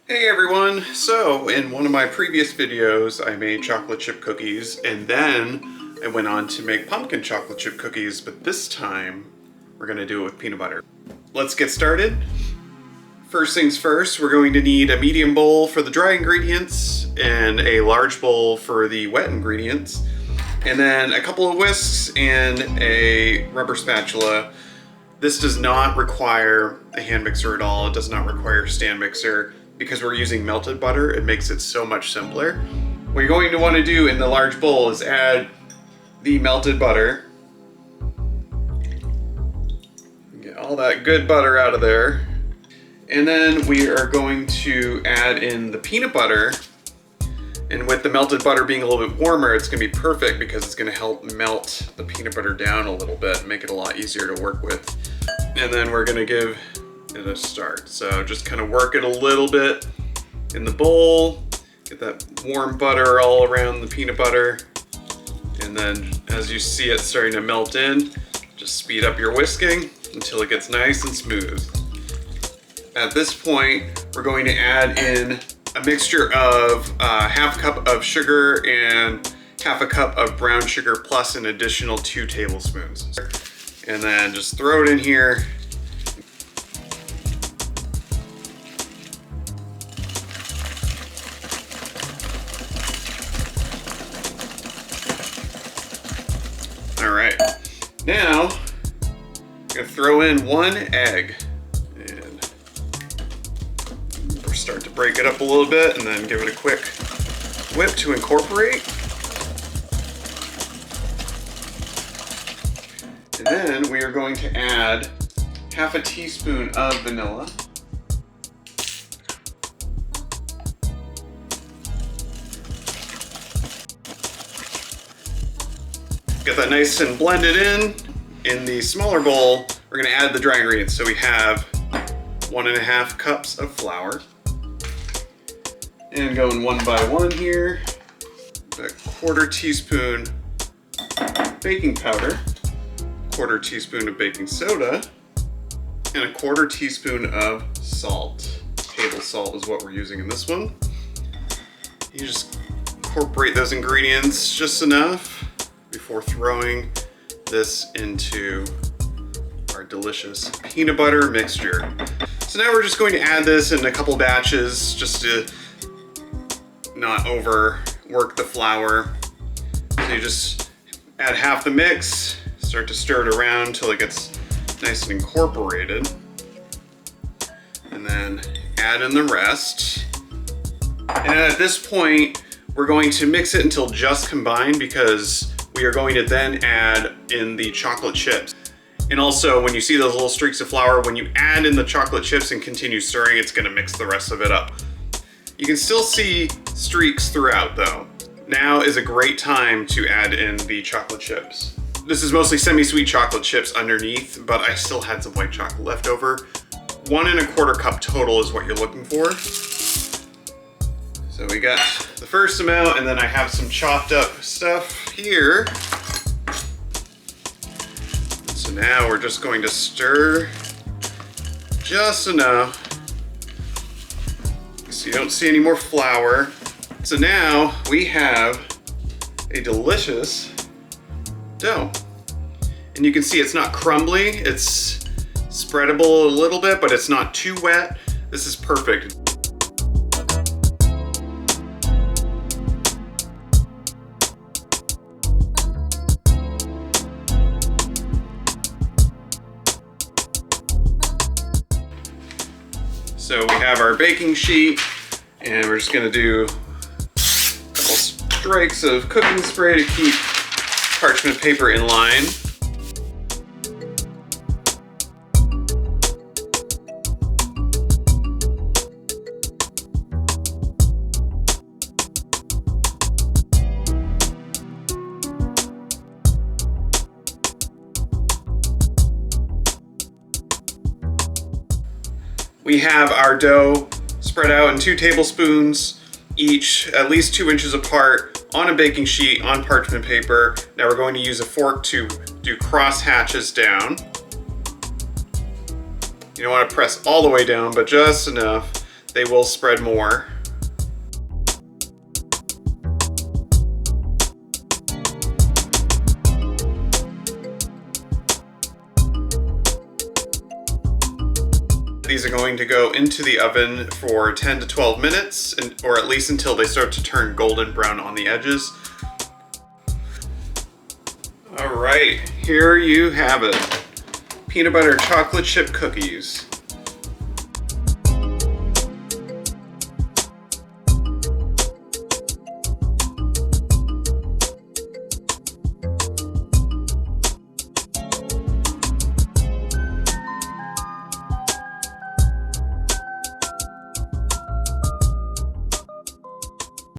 Hey everyone! So, in one of my previous videos I made chocolate chip cookies and then I went on to make pumpkin chocolate chip cookies, but this time we're going to do it with peanut butter. Let's get started. First things first, we're going to need a medium bowl for the dry ingredients and a large bowl for the wet ingredients, and then a couple of whisks and a rubber spatula. This does not require a hand mixer at all. It does not require a stand mixer. Because we're using melted butter, it makes it so much simpler. What you're going to want to do in the large bowl is add the melted butter. Get all that good butter out of there. And then we are going to add in the peanut butter. And with the melted butter being a little bit warmer, it's going to be perfect because it's going to help melt the peanut butter down a little bit and make it a lot easier to work with. And then we're going to give it a start. So just kind of work it a little bit in the bowl, get that warm butter all around the peanut butter, and then as you see it starting to melt in, just speed up your whisking until it gets nice and smooth. At this point, we're going to add in a mixture of half a cup of sugar and half a cup of brown sugar plus an additional 2 tablespoons. And then just throw it in here. All right, now I'm gonna throw in 1 egg and start to break it up a little bit and then give it a quick whip to incorporate. And then we are going to add half a teaspoon of vanilla. Get that nice and blended in. In the smaller bowl, we're gonna add the dry ingredients. So we have 1.5 cups of flour. And going one by one here, a 1/4 teaspoon baking powder, 1/4 teaspoon of baking soda, and a 1/4 teaspoon of salt. Table salt is what we're using in this one. You just incorporate those ingredients just enough before throwing this into our delicious peanut butter mixture. So now we're just going to add this in a couple batches just to not overwork the flour. So you just add half the mix, start to stir it around until it gets nice and incorporated, and then add in the rest. And at this point, we're going to mix it until just combined because we are going to then add in the chocolate chips. And also, when you see those little streaks of flour, when you add in the chocolate chips and continue stirring, it's gonna mix the rest of it up. You can still see streaks throughout though. Now is a great time to add in the chocolate chips. This is mostly semi-sweet chocolate chips underneath, but I still had some white chocolate left over. 1.25 cup total is what you're looking for. So we got the first amount, and then I have some chopped up stuff here. So now we're just going to stir just enough so you don't see any more flour. So now we have a delicious dough. And you can see it's not crumbly, it's spreadable a little bit, but it's not too wet. This is perfect. So we have our baking sheet, and we're just gonna do a couple strikes of cooking spray to keep parchment paper in line. We have our dough spread out in 2 tablespoons each, at least 2 inches apart, on a baking sheet on parchment paper. Now we're going to use a fork to do cross hatches down. You don't want to press all the way down, but just enough they will spread more. These are going to go into the oven for 10 to 12 minutes, or at least until they start to turn golden brown on the edges. All right, here you have it. Peanut butter chocolate chip cookies.